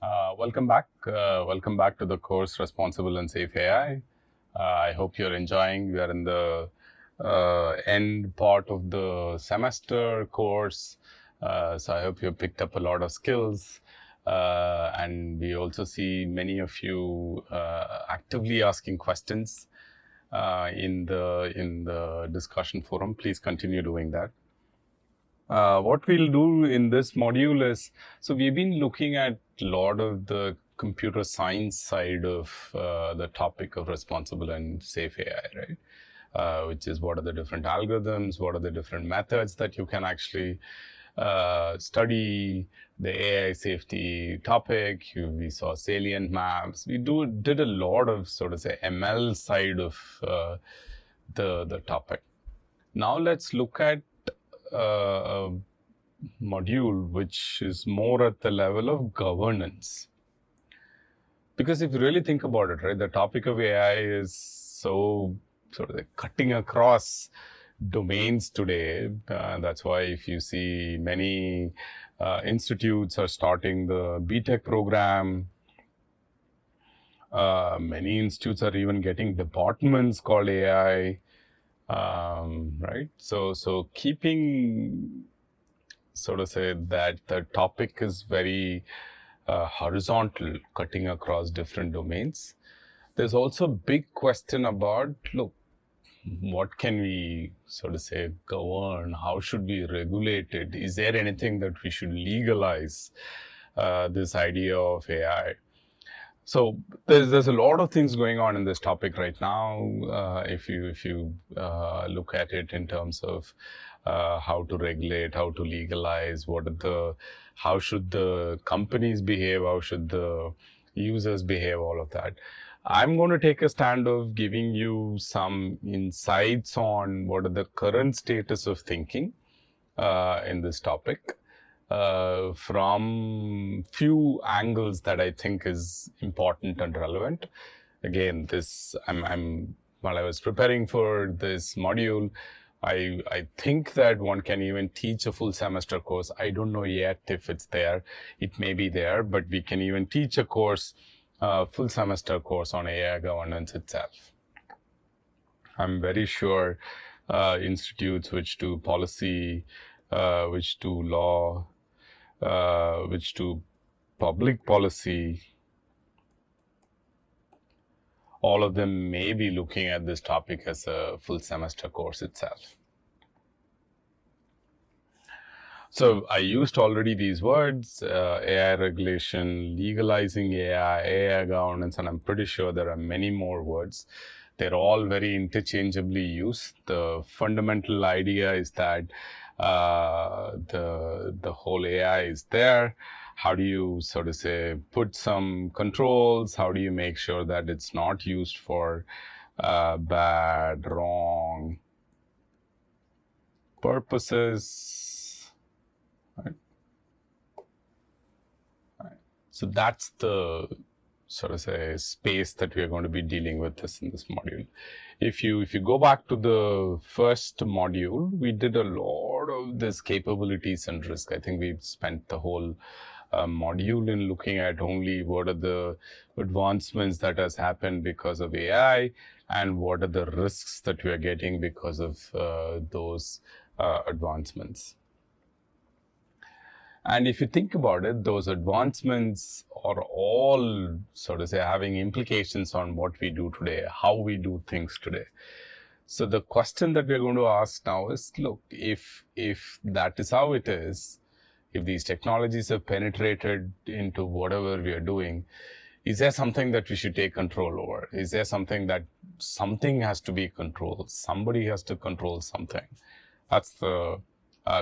Welcome back. Welcome back to the course Responsible and Safe AI. I hope you're enjoying. We are in the end part of the semester course. So I hope you picked up a lot of skills. And we also see many of you actively asking questions in the discussion forum. Please continue doing that. What we'll do in this module is, so we've been looking at a lot of the computer science side of the topic of responsible and safe AI, right? Which is what are the different algorithms, what are the different methods that you can actually study the AI safety topic. We saw salient maps. We did a lot of sort of say ML side of the topic. Now let's look at a module which is more at the level of governance. Because if you really think about it, right, the topic of AI is so sort of like cutting across domains today. That's why if you see many institutes are starting the BTech program, many institutes are even getting departments called AI. Right? So keeping sort of say that the topic is very horizontal, cutting across different domains. There's also a big question about, look, what can we sort of say govern? How should we regulate it? Is there anything that we should legalize this idea of AI? So there's a lot of things going on in this topic right now. If you look at it in terms of how to regulate, how to legalize, how should the companies behave, how should the users behave, all of that. I'm going to take a stand of giving you some insights on what are the current status of thinking in this topic. From few angles that I think is important and relevant. Again, while I was preparing for this module, I think that one can even teach a full semester course. I don't know yet if it's there. It may be there, but we can even teach a course, full semester course on AI governance itself. I'm very sure institutes which do policy, which do law, which do public policy, all of them may be looking at this topic as a full semester course itself. So I used already these words, AI regulation, legalizing AI, AI governance, and I'm pretty sure there are many more words. They're all very interchangeably used. The fundamental idea is that the whole AI is there. How do you sort of say put some controls? How do you make sure that it's not used for bad, wrong purposes? Right. Right. So that's the sort of say space that we are going to be dealing with this in this module. If you go back to the first module, we did a lot of this capabilities and risk. I think we've spent the whole module in looking at only what are the advancements that has happened because of AI and what are the risks that we are getting because of those advancements. And if you think about it, those advancements are all sort of say having implications on what we do today, how we do things today. So the question that we're going to ask now is, look, if that is how it is, if these technologies have penetrated into whatever we are doing, is there something that we should take control over? Is there something has to be controlled? Somebody has to control something. That's the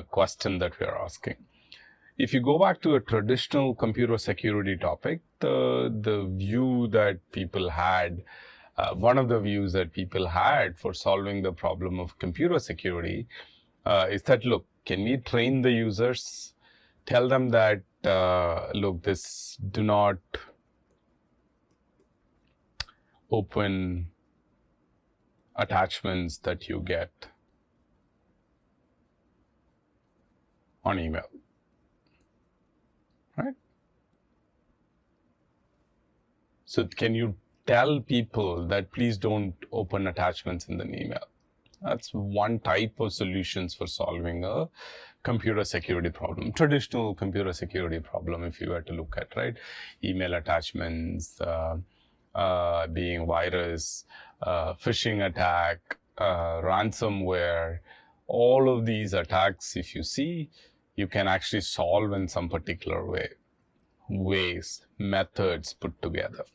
question that we are asking. If you go back to a traditional computer security topic, the view that people had, one of the views that people had for solving the problem of computer security is that, look, can we train the users, tell them that, look, do not open attachments that you get on email. Right? So can you tell people that please don't open attachments in an email? That's one type of solutions for solving a computer security problem, traditional computer security problem, if you were to look at, right? Email attachments, being virus, phishing attack, ransomware, all of these attacks, if you see, you can actually solve in some particular ways, methods put together.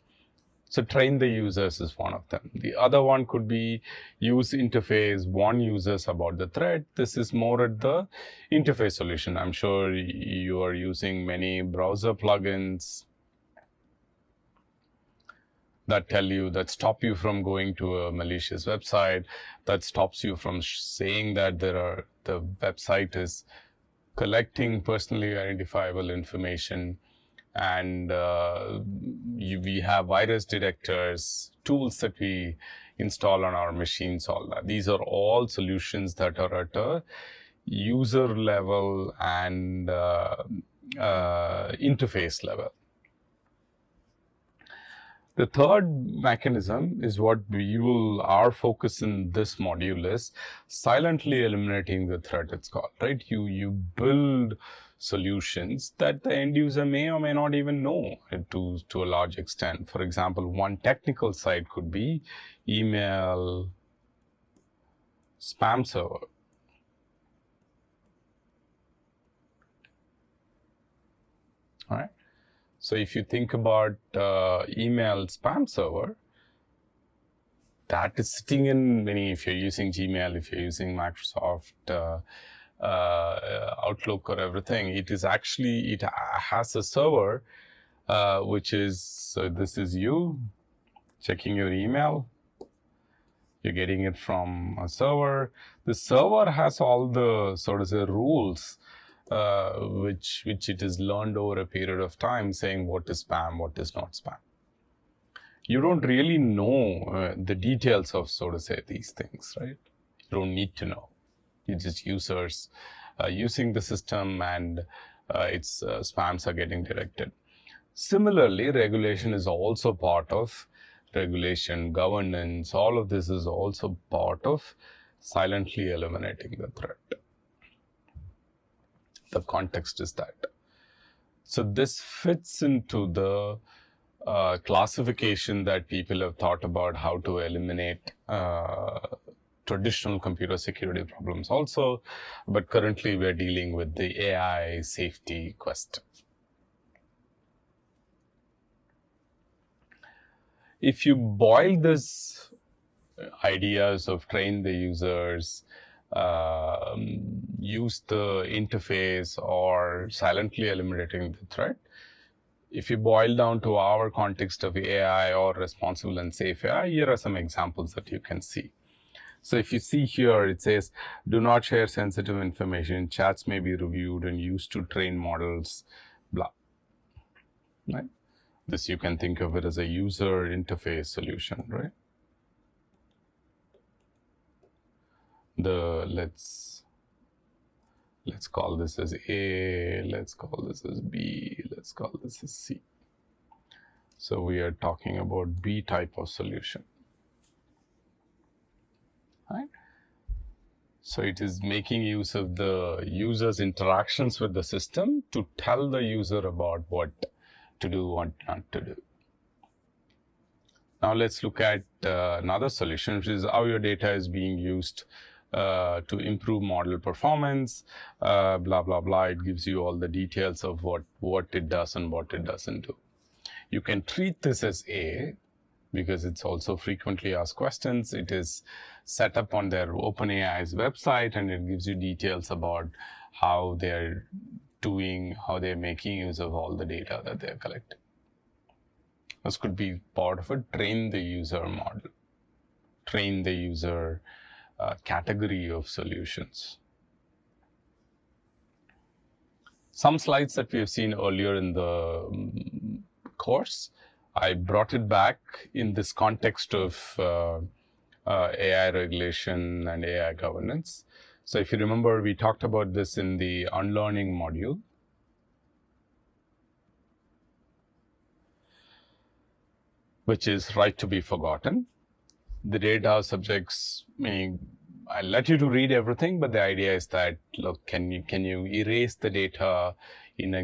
So train the users is one of them. The other one could be use interface, warn users about the threat. This is more at the interface solution. I'm sure you are using many browser plugins that tell you, that stop you from going to a malicious website, that stops you from saying that the website is collecting personally identifiable information. And we have virus detectors, tools that we install on our machines, all that. These are all solutions that are at a user level and interface level. The third mechanism is what our focus in this module is silently eliminating the threat, it's called, right? You build solutions that the end user may or may not even know to a large extent. For example, one technical side could be email spam server. All right. So if you think about email spam server, that is sitting in many, if you're using Gmail, if you're using Microsoft Outlook or everything, it has a server, which is, so this is you checking your email. You're getting it from a server. The server has all the, so to say, rules, which it has learned over a period of time, saying what is spam, what is not spam. You don't really know the details of, so to say, these things, right? You don't need to know. You're just users using the system, and its spams are getting directed. Similarly, regulation is also part of regulation, governance. All of this is also part of silently eliminating the threat. The context is that. So this fits into the classification that people have thought about how to eliminate traditional computer security problems also, but currently we're dealing with the AI safety quest. If you boil this ideas of train the users, use the interface, or silently eliminating the threat, if you boil down to our context of AI or responsible and safe AI, here are some examples that you can see. So if you see here, it says, do not share sensitive information. Chats may be reviewed and used to train models, blah. Right? This you can think of it as a user interface solution, right? Let's call this as A, let's call this as B, let's call this as C. So we are talking about B type of solution. Right? So it is making use of the user's interactions with the system to tell the user about what to do, what not to do. Now let's look at another solution, which is how your data is being used to improve model performance, blah, blah, blah. It gives you all the details of what it does and what it doesn't do. You can treat this as A, because it's also frequently asked questions. It is set up on their OpenAI's website, and it gives you details about how they're doing, how they're making use of all the data that they're collecting. This could be part of a train the user model, train the user category of solutions. Some slides that we have seen earlier in the course, I brought it back in this context of AI regulation and AI governance. So if you remember, we talked about this in the unlearning module. which is right to be forgotten. The data subjects, meaning I'll let you to read everything, but the idea is that, look, can you erase the data in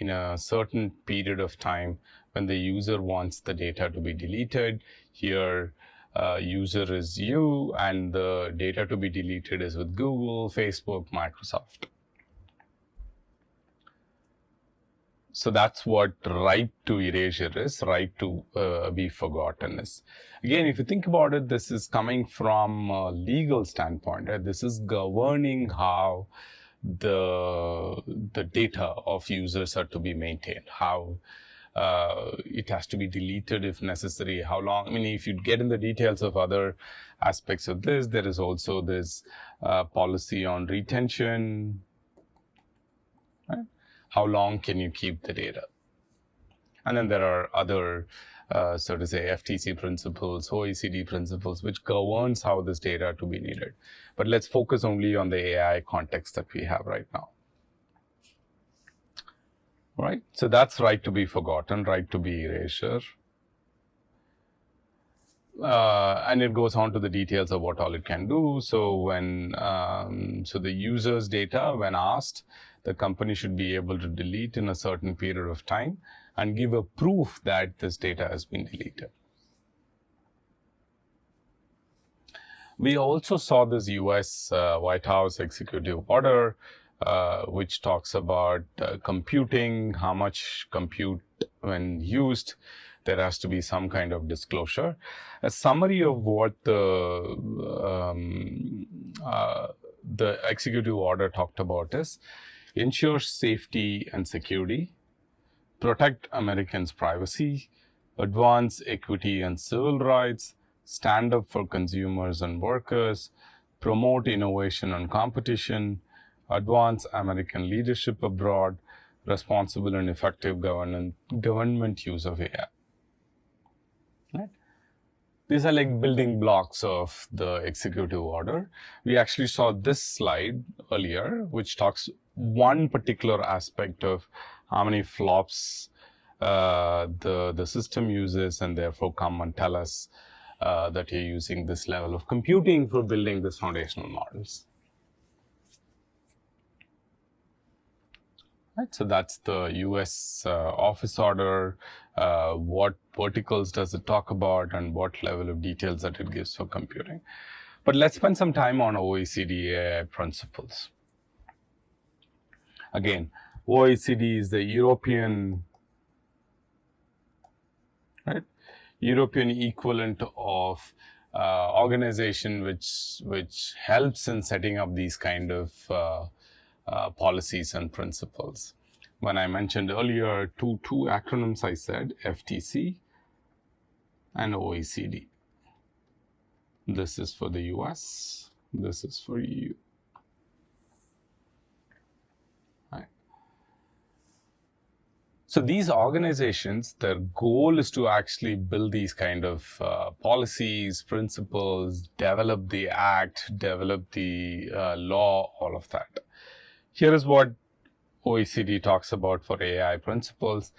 a certain period of time when the user wants the data to be deleted? Here, user is you, and the data to be deleted is with Google, Facebook, Microsoft. So that's what right to erasure is, right to be forgotten is. Again, if you think about it, this is coming from a legal standpoint, right? This is governing how the data of users are to be maintained, how it has to be deleted if necessary, how long. I mean, if you get in the details of other aspects of this, there is also this policy on retention, right? How long can you keep the data? And then there are other, so to say, FTC principles, OECD principles, which governs how this data to be needed. But let's focus only on the AI context that we have right now. Right? So that's right to be forgotten, right to be erasure. And it goes on to the details of what all it can do. So when, so the user's data, when asked, the company should be able to delete in a certain period of time and give a proof that this data has been deleted. We also saw this US White House executive order, which talks about computing, how much compute when used. There has to be some kind of disclosure. A summary of what the executive order talked about is: ensure safety and security, protect Americans' privacy, advance equity and civil rights, stand up for consumers and workers, promote innovation and competition, advance American leadership abroad, responsible and effective government use of AI. Right? These are like building blocks of the executive order. We actually saw this slide earlier, which talks one particular aspect of how many flops the system uses, and therefore come and tell us that you're using this level of computing for building these foundational models. Right, so that's the US office order. What verticals does it talk about, and what level of details that it gives for computing. But let's spend some time on OECD AI principles. Again, OECD is the European equivalent of organization which helps in setting up these kind of policies and principles. When I mentioned earlier, two acronyms I said, FTC and OECD. This is for the US, this is for EU. Right. So these organizations, their goal is to actually build these kind of policies, principles, develop the act, develop the law, all of that. Here is what OECD talks about for AI principles.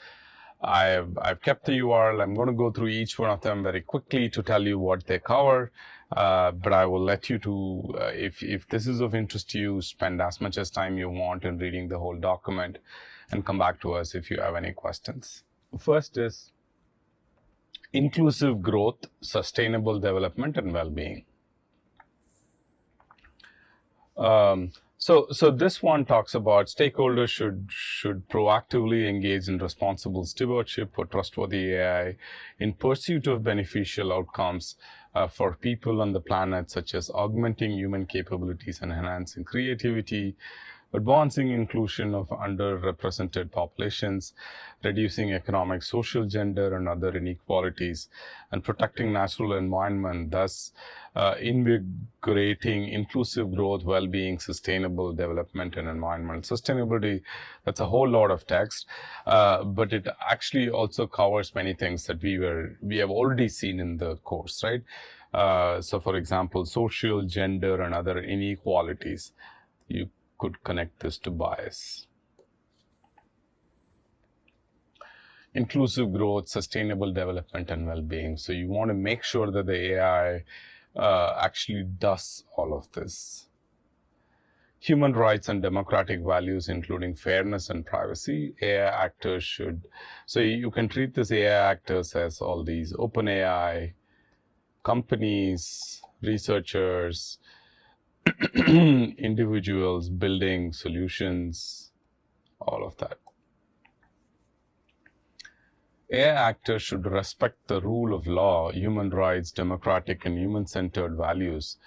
I've kept the URL. I'm going to go through each one of them very quickly to tell you what they cover. But I will let you to, if this is of interest to you, spend as much as time you want in reading the whole document, and come back to us if you have any questions. First is inclusive growth, sustainable development, and well-being. So this one talks about stakeholders should proactively engage in responsible stewardship for trustworthy AI in pursuit of beneficial outcomes for people on the planet, such as augmenting human capabilities and enhancing creativity, advancing inclusion of underrepresented populations, reducing economic, social, gender, and other inequalities, and protecting natural environment, thus invigorating inclusive growth, well-being, sustainable development, and environmental sustainability. That's a whole lot of text, but it actually also covers many things that we have already seen in the course, right? So for example, social, gender, and other inequalities. You could connect this to bias. inclusive growth, sustainable development, and well-being. So you want to make sure that the AI actually does all of this. Human rights and democratic values, including fairness and privacy. AI actors should, so you can treat these AI actors as all these open AI companies, researchers, individuals building solutions, all of that. AI actors should respect the rule of law, human rights, democratic and human-centered values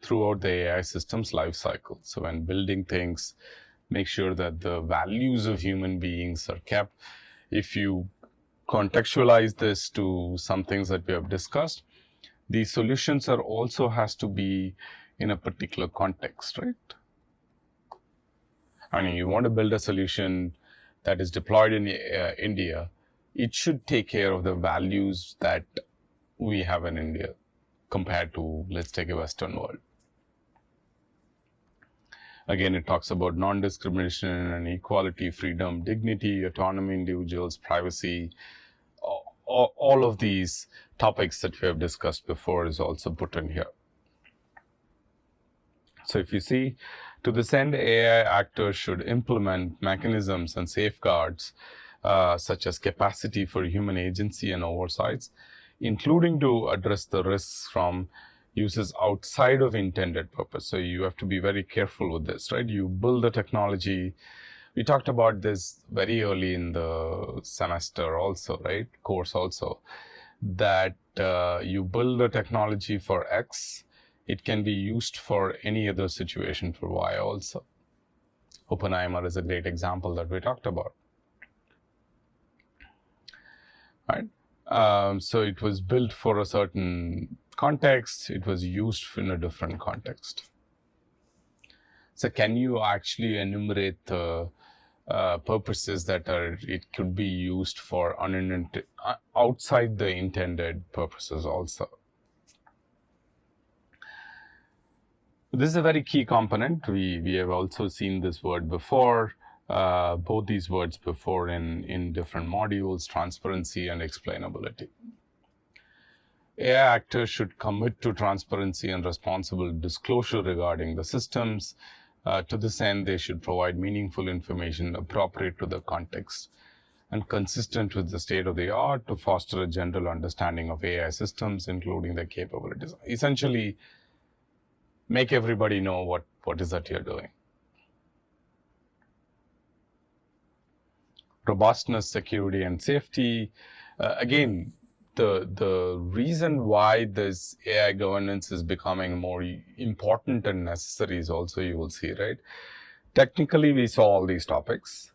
throughout the AI system's life cycle. So when building things, make sure that the values of human beings are kept. If you contextualize this to some things that we have discussed, the solutions are also has to be in a particular context, right? I mean, you want to build a solution that is deployed in India, it should take care of the values that we have in India compared to, let's take a Western world. Again, it talks about non-discrimination and equality, freedom, dignity, autonomy, individuals, privacy. All of these topics that we have discussed before is also put in here. So if you see, to this end, AI actors should implement mechanisms and safeguards such as capacity for human agency and oversights, including to address the risks from uses outside of intended purpose. So you have to be very careful with this, right? You build the technology. We talked about this very early in the semester also, right? Course also, that you build the technology for X, it can be used for any other situation for Y also. Oppenheimer is a great example that we talked about. Right? So it was built for a certain context, it was used in a different context. So can you actually enumerate the purposes that it could be used for outside the intended purposes also? This is a very key component. We have also seen this word before, both these words before in different modules, transparency and explainability. AI actors should commit to transparency and responsible disclosure regarding the systems. To this end, they should provide meaningful information appropriate to the context and consistent with the state of the art to foster a general understanding of AI systems, including their capabilities. Essentially, make everybody know what is that you're doing. Robustness, security, and safety. Again, the reason why this AI governance is becoming more important and necessary is also, you will see, right? Technically, we saw all these topics.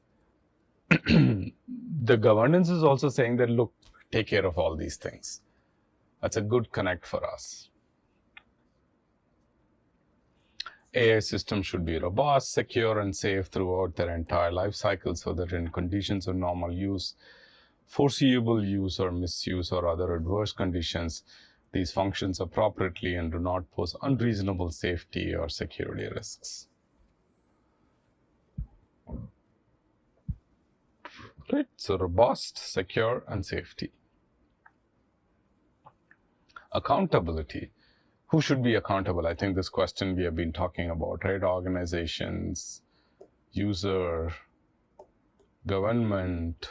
The governance is also saying that, look, take care of all these things. That's a good connect for us. AI systems should be robust, secure, and safe throughout their entire life cycle so that in conditions of normal use, foreseeable use or misuse or other adverse conditions, these functions appropriately and do not pose unreasonable safety or security risks. Right, so robust, secure, and safety. Accountability. Who should be accountable? I think this question we have been talking about, right? Organizations, user, government.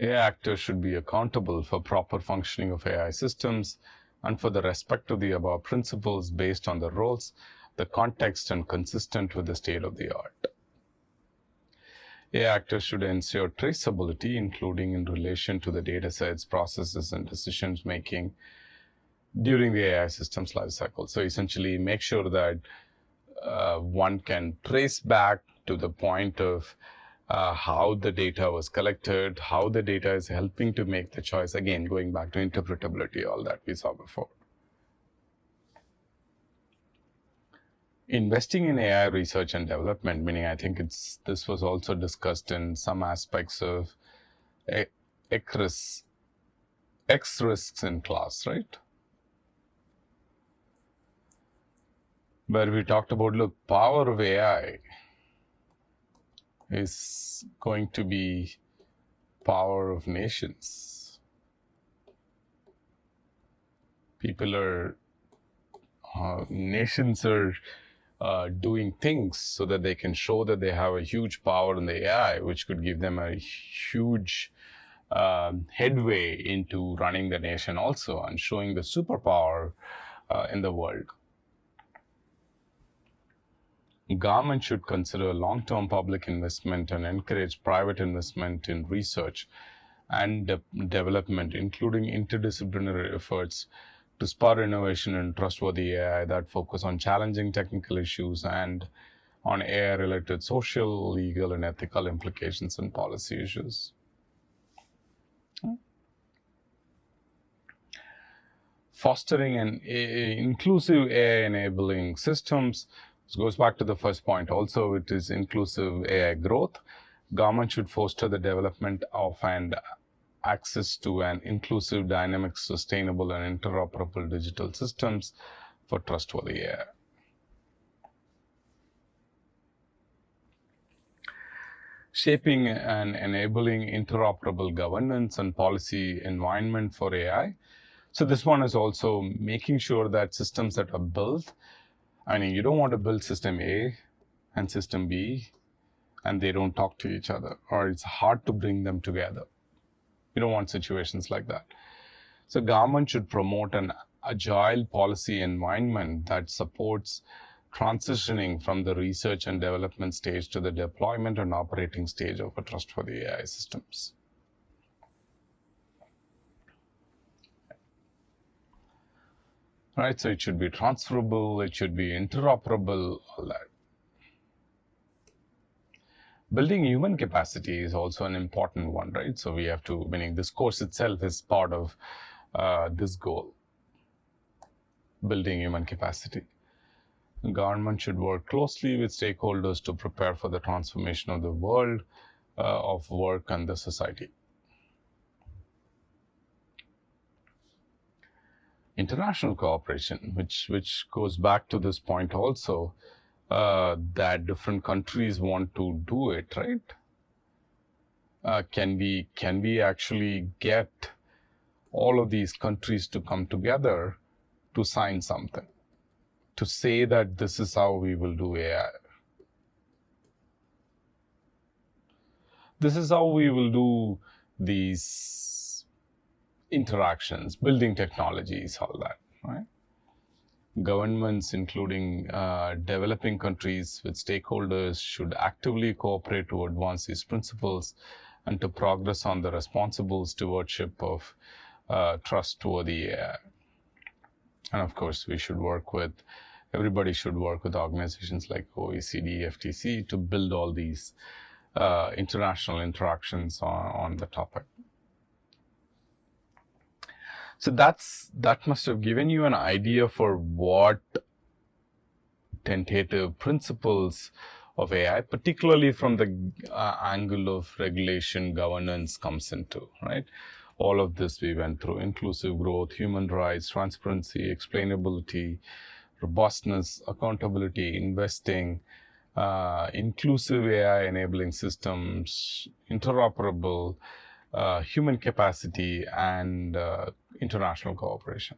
AI actors should be accountable for proper functioning of AI systems and for the respect of the above principles based on the roles, the context, and consistent with the state of the art. AI actors should ensure traceability, including in relation to the data sets, processes, and decisions making during the AI system's lifecycle. So essentially, make sure that one can trace back to the point of how the data was collected, how the data is helping to make the choice. Again, going back to interpretability, all that we saw before. Investing in AI research and development, meaning I think this was also discussed in some aspects of X risks in class, right? Where we talked about, look, power of AI. is going to be power of nations. Nations are doing things so that they can show that they have a huge power in the AI, which could give them a huge headway into running the nation also and showing the superpower in the world. Government should consider long-term public investment and encourage private investment in research and development, including interdisciplinary efforts to spur innovation and trustworthy AI that focus on challenging technical issues and on AI-related social, legal, and ethical implications and policy issues. Fostering an inclusive AI-enabling systems. This goes back to the first point. Also, it is inclusive AI growth. Government should foster the development of and access to an inclusive, dynamic, sustainable, and interoperable digital systems for trustworthy AI. Shaping and enabling interoperable governance and policy environment for AI. So this one is also making sure that systems that are built, I mean, you don't want to build system A and system B and they don't talk to each other, or it's hard to bring them together. You don't want situations like that. So government should promote an agile policy environment that supports transitioning from the research and development stage to the deployment and operating stage of a trustworthy AI systems. Right, so it should be transferable, it should be interoperable, all that. Building human capacity is also an important one, right? So we have to, meaning this course itself is part of this goal, building human capacity. The government should work closely with stakeholders to prepare for the transformation of the world of work and the society. International cooperation, which goes back to this point also, that different countries want to do it, right? Can we actually get all of these countries to come together to sign something, to say that this is how we will do AI? This is how we will do these interactions, building technologies, all that, right? Governments, including developing countries with stakeholders, should actively cooperate to advance these principles and to progress on the responsible stewardship of trustworthy AI. And of course, everybody should work with organizations like OECD, FTC to build all these international interactions on the topic. So that must have given you an idea for what tentative principles of AI, particularly from the angle of regulation governance, comes into, right? All of this we went through: inclusive growth, human rights, transparency, explainability, robustness, accountability, investing, inclusive AI enabling systems, interoperable, human capacity, and international cooperation.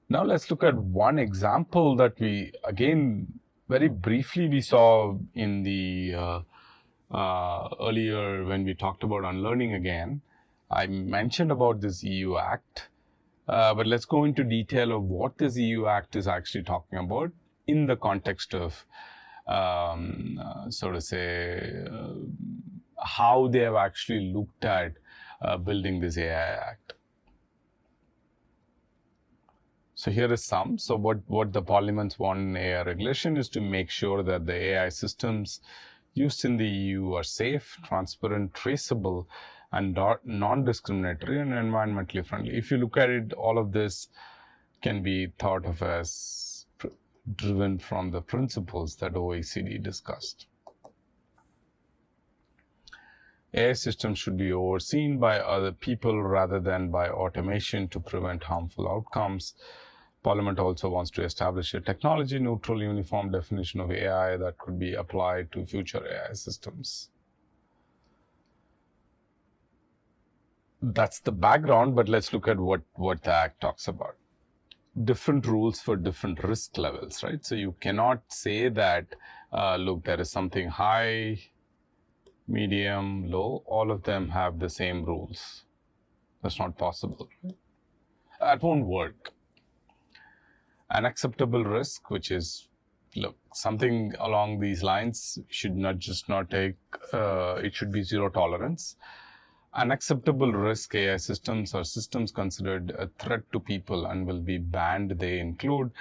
Now let's look at one example that we, again, very briefly we saw in the earlier when we talked about unlearning again. I mentioned about this EU Act, but let's go into detail of what this EU Act is actually talking about in the context of how they have actually looked at building this AI Act. So here is some. So what the Parliament's want in AI regulation is to make sure that the AI systems used in the EU are safe, transparent, traceable, and non-discriminatory and environmentally friendly. If you look at it, all of this can be thought of as driven from the principles that OECD discussed. AI systems should be overseen by other people rather than by automation to prevent harmful outcomes. Parliament also wants to establish a technology-neutral, uniform definition of AI that could be applied to future AI systems. That's the background, but let's look at what the Act talks about. Different rules for different risk levels, right? So you cannot say that, look, there is something high, medium, low, all of them have the same rules. That's not possible. That won't work. An acceptable risk, which is, look, something along these lines should not take, it should be zero tolerance. Unacceptable risk AI systems are systems considered a threat to people and will be banned. They include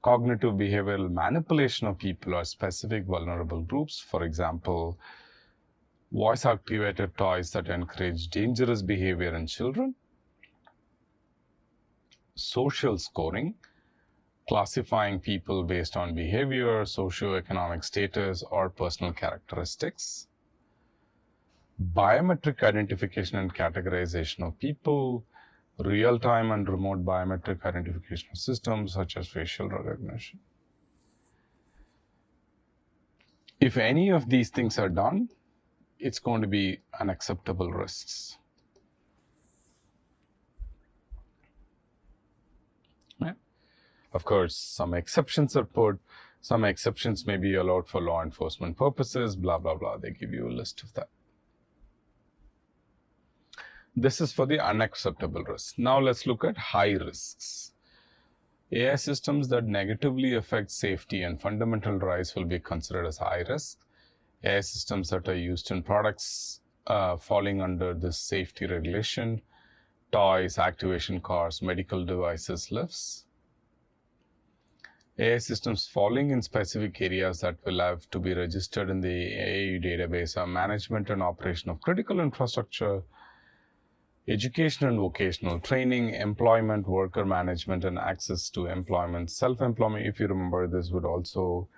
cognitive behavioral manipulation of people or specific vulnerable groups. For example, voice-activated toys that encourage dangerous behavior in children. Social scoring, classifying people based on behavior, socioeconomic status, or personal characteristics. Biometric identification and categorization of people, real-time and remote biometric identification of systems such as facial recognition. If any of these things are done, it's going to be unacceptable risks. Right? Of course, some exceptions are put. Some exceptions may be allowed for law enforcement purposes, blah, blah, blah. They give you a list of that. This is for the unacceptable risks. Now let's look at high risks. AI systems that negatively affect safety and fundamental rights will be considered as high risk. AI systems that are used in products falling under this safety regulation, toys, activation cards, medical devices, lifts. AI systems falling in specific areas that will have to be registered in the AAU database are management and operation of critical infrastructure, education and vocational training, employment, worker management, and access to employment, self-employment. If you remember, this would also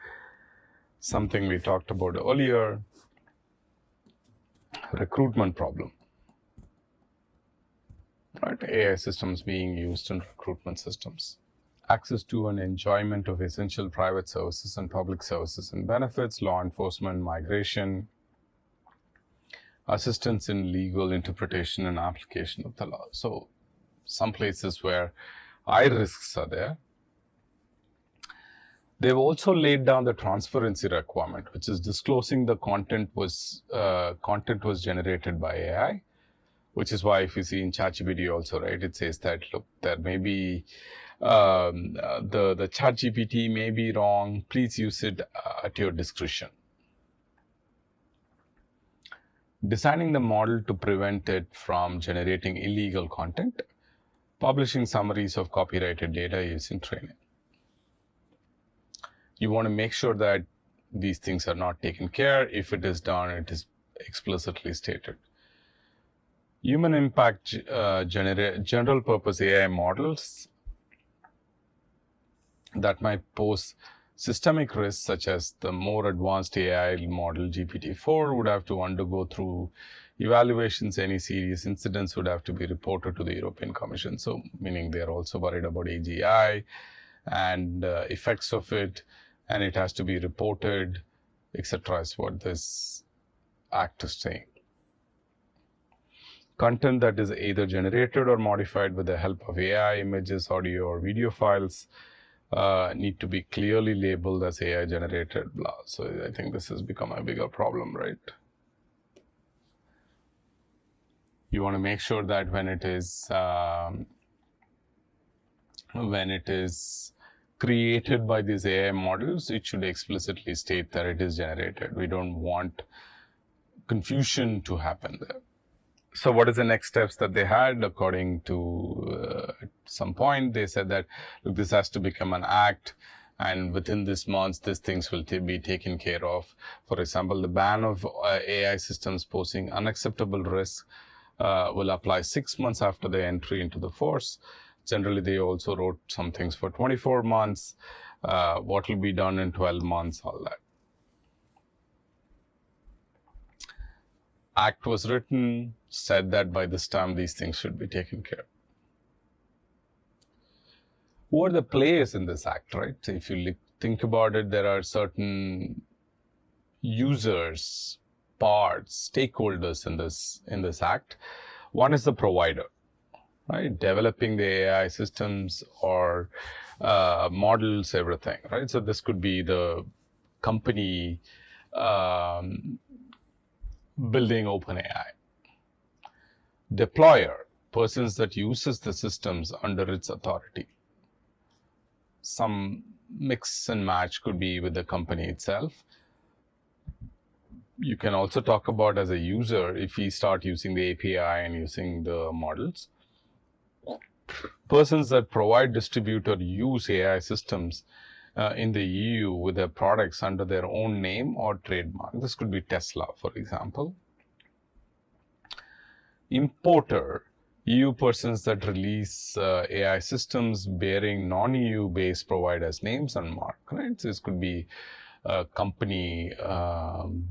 something we talked about earlier, recruitment problem, right? AI systems being used in recruitment systems. Access to and enjoyment of essential private services and public services and benefits, law enforcement, migration, assistance in legal interpretation and application of the law. So some places where high risks are there. They've also laid down the transparency requirement, which is disclosing the content was generated by AI, which is why if you see in ChatGPT also, right, it says that, look, there may be, the ChatGPT may be wrong, please use it at your discretion. Designing the model to prevent it from generating illegal content, publishing summaries of copyrighted data using training. You want to make sure that these things are not taken care. If it is done, it is explicitly stated. Human impact general purpose AI models that might pose systemic risks, such as the more advanced AI model GPT-4 would have to undergo through evaluations. Any serious incidents would have to be reported to the European Commission. So, meaning they're also worried about AGI and effects of it, and it has to be reported, etc. is what this act is saying. Content that is either generated or modified with the help of AI, images, audio, or video files need to be clearly labeled as AI generated, blah. So I think this has become a bigger problem, right? You want to make sure that when it is created by these AI models, it should explicitly state that it is generated. We don't want confusion to happen there. So what is the next steps that they had? According to at some point, they said that, look, this has to become an act, and within this month, these things will be taken care of. For example, the ban of AI systems posing unacceptable risks will apply 6 months after their entry into the force. Generally, they also wrote some things for 24 months, what will be done in 12 months, all that. Act was written, said that by this time these things should be taken care of. who are the players in this act, right? So if you think about it, there are certain users, parts, stakeholders in this act. One is the provider, right? Developing the AI systems or models, everything, right? So this could be the company building OpenAI. Deployer, persons that uses the systems under its authority. Some mix and match could be with the company itself. You can also talk about as a user if we start using the API and using the models. Persons that provide, distribute, or use AI systems in the EU with their products under their own name or trademark. This could be Tesla, for example. Importer, EU persons that release AI systems bearing non-EU based providers' names and mark, right? So this could be a company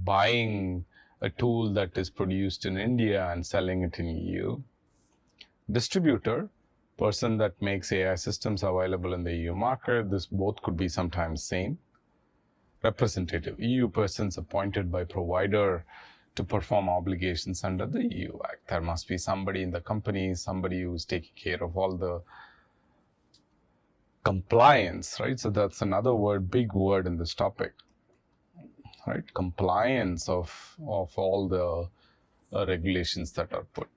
buying a tool that is produced in India and selling it in EU. Distributor, person that makes AI systems available in the EU market. This both could be sometimes same. Representative, EU persons appointed by provider to perform obligations under the EU Act. There must be somebody in the company, somebody who's taking care of all the compliance, right? So that's another word, big word in this topic, right? Compliance of all the regulations that are put.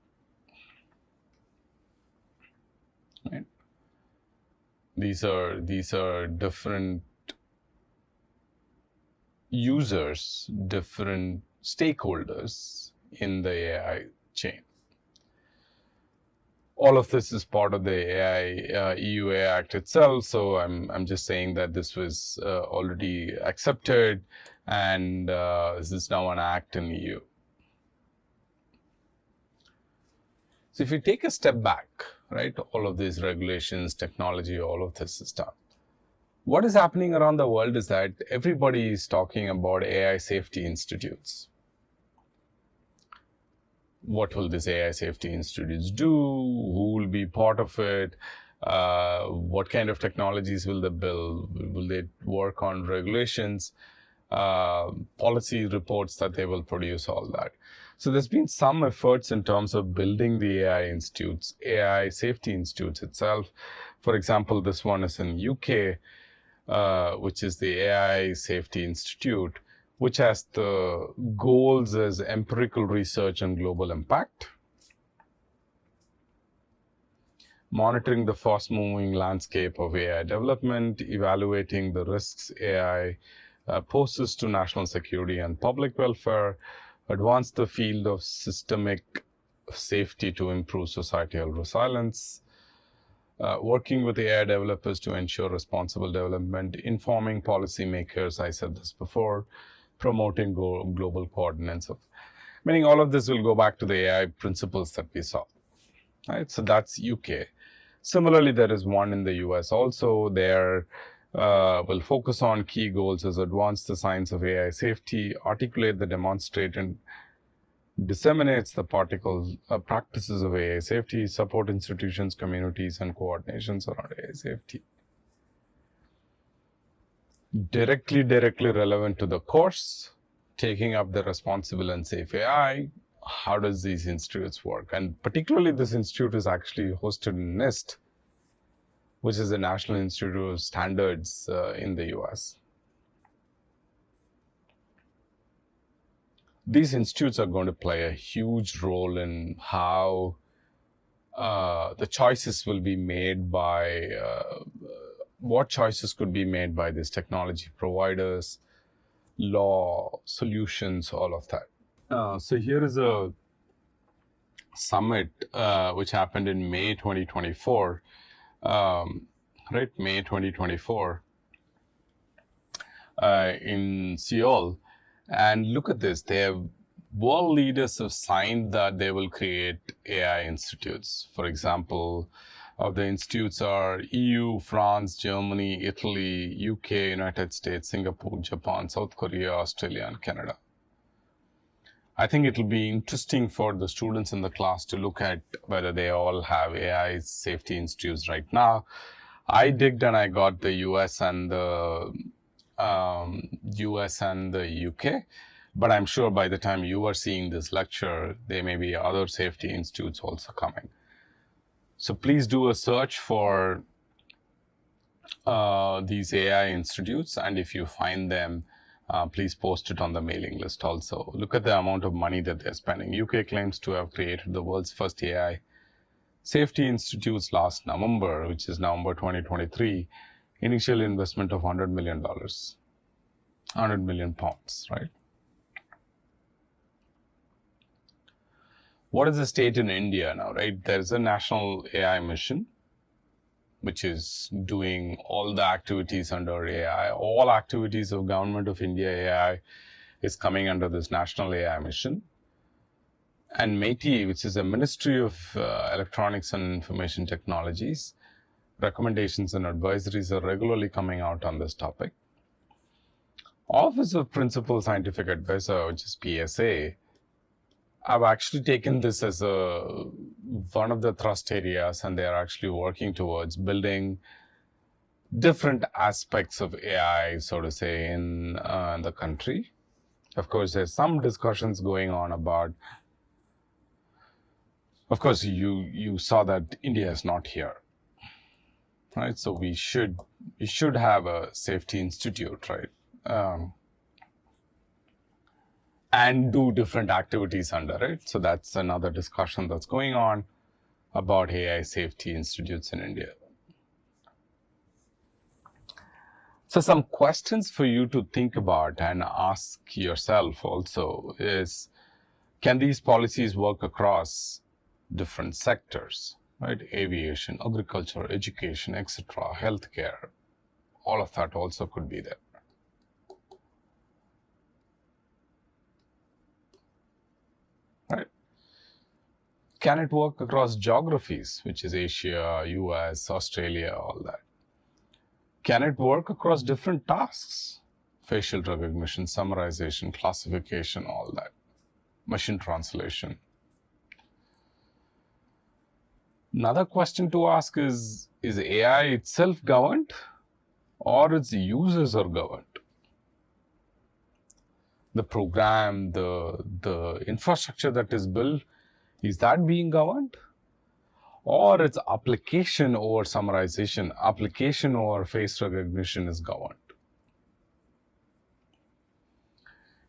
Right? These are different users, different stakeholders in the AI chain. All of this is part of the AI EU AI Act itself. So I'm just saying that this was already accepted, and this is now an act in EU. So if you take a step back, right, all of these regulations, technology, all of this stuff, what is happening around the world is that everybody is talking about AI safety institutes. What will these AI safety institutes do? Who will be part of it? What kind of technologies will they build? Will they work on regulations, policy reports that they will produce, all that? So there's been some efforts in terms of building the AI institutes, AI safety institutes itself. For example, this one is in UK, which is the AI Safety Institute, which has the goals as empirical research and global impact, monitoring the fast-moving landscape of AI development, evaluating the risks AI poses to national security and public welfare, advance the field of systemic safety to improve societal resilience, working with AI developers to ensure responsible development, informing policymakers, I said this before, promoting global coordinates of, meaning all of this will go back to the AI principles that we saw, right? So that's UK. Similarly, there is one in the US also. There will focus on key goals as advance the science of AI safety, articulate the demonstrate and disseminates the practices of AI safety, support institutions, communities, and coordinations around AI safety. Directly relevant to the course, taking up the responsible and safe AI. How does these institutes work? And particularly this institute is actually hosted in NIST, which is the National Institute of Standards in the US. These institutes are going to play a huge role in how the choices will be made by, what choices could be made by these technology providers, law, solutions, all of that. So here is a summit which happened in May 2024, right? May 2024 in Seoul. And look at this, world leaders have signed that they will create AI institutes. For example, the institutes are EU, France, Germany, Italy, UK, United States, Singapore, Japan, South Korea, Australia, and Canada. I think it will be interesting for the students in the class to look at whether they all have AI safety institutes right now, I digged and I got the US and the UK, but I'm sure by the time you are seeing this lecture, there may be other safety institutes also coming. So please do a search for these AI institutes, and if you find them, please post it on the mailing list also. Look at the amount of money that they're spending. UK claims to have created the world's first AI safety institutes last November, which is November 2023. Initial investment of $100 million, 100 million pounds, right? What is the state in India now, right? There's a national AI mission, which is doing all the activities under AI. All activities of Government of India AI is coming under this national AI mission. And MeitY, which is a Ministry of Electronics and Information Technologies, recommendations and advisories are regularly coming out on this topic. Office of Principal Scientific Advisor, which is PSA, I've actually taken this as one of the thrust areas, and they are actually working towards building different aspects of AI, so to say, in the country. Of course, there's some discussions going on about, of course, you saw that India is not here, right? So we should have a safety institute, right? And do different activities under it. So that's another discussion that's going on about AI safety institutes in India. So some questions for you to think about and ask yourself also is, can these policies work across different sectors, right? Aviation, agriculture, education, etc., healthcare, all of that also could be there. Right? Can it work across geographies, which is Asia, US, Australia, all that? Can it work across different tasks? Facial recognition, summarization, classification, all that. Machine translation. Another question to ask is AI itself governed, or its users are governed? The program, the infrastructure that is built, is that being governed? Or its application over summarization, application over face recognition is governed?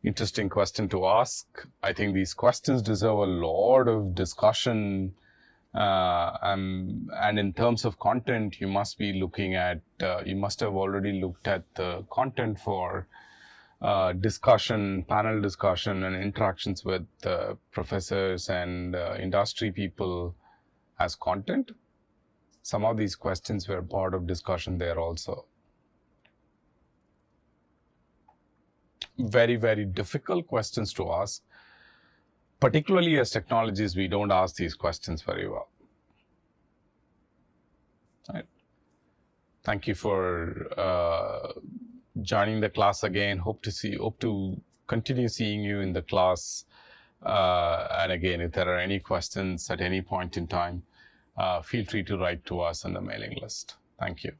Interesting question to ask. I think these questions deserve a lot of discussion. And in terms of content, you must be looking at, you must have already looked at the content for discussion, panel discussion, and interactions with professors and industry people as content. Some of these questions were part of discussion there also. Very, very difficult questions to ask. Particularly as technologists, we don't ask these questions very well. Right. Thank you for joining the class again. Hope to continue seeing you in the class. And again, if there are any questions at any point in time, feel free to write to us on the mailing list. Thank you.